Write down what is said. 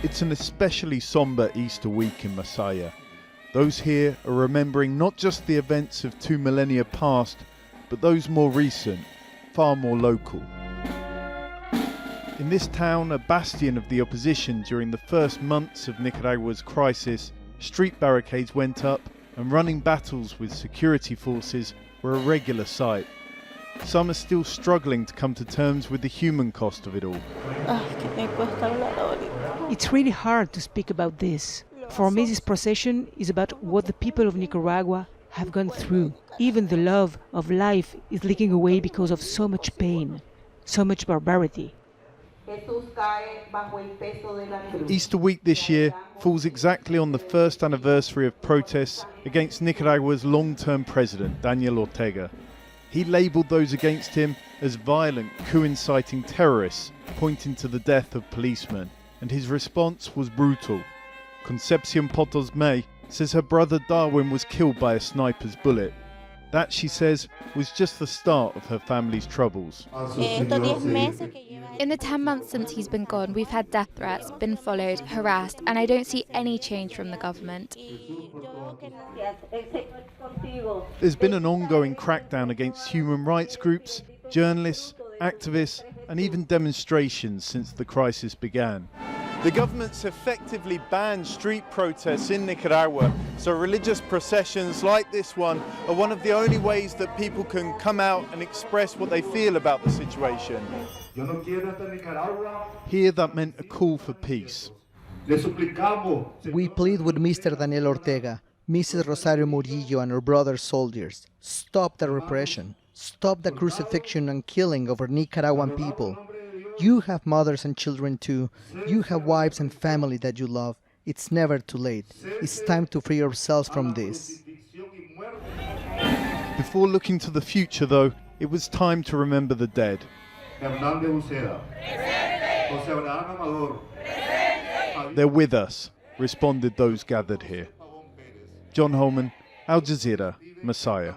It's an especially sombre Easter week in Masaya. Those here are remembering not just the events of 2 millennia past, but those more recent, far more local. In this town, a bastion of the opposition during the first months of Nicaragua's crisis, street barricades went up and running battles with security forces were a regular sight. Some are still struggling to come to terms with the human cost of it all. It's really hard to speak about this. For me, this procession is about what the people of Nicaragua have gone through. Even the love of life is leaking away because of so much pain, so much barbarity. Easter week this year falls exactly on the first anniversary of protests against Nicaragua's long-term president, Daniel Ortega. He labelled those against him as violent, coup-inciting terrorists, pointing to the death of policemen, and his response was brutal. CONCEPCION POTOSME says her brother Darwin was killed by a sniper's bullet. That, she says, was just the start of her family's troubles. In the 10 months since he's been gone, we've had death threats, been followed, harassed, and I don't see any change from the government. There's been an ongoing crackdown against human rights groups, journalists, activists, and even demonstrations since the crisis began. The government's effectively banned street protests in Nicaragua, so religious processions like this one are one of the only ways that people can come out and express what they feel about the situation. Here that meant a call for peace. We plead with Mr. Daniel Ortega, Mrs. Rosario Murillo and her brother soldiers. Stop the repression. Stop the crucifixion and killing of our Nicaraguan people. You have mothers and children too. You have wives and family that you love. It's never too late. It's time to free yourselves from this. Before looking to the future, though, it was time to remember the dead. They're with us, responded those gathered here. John Holman, Aljazeera, Masaya.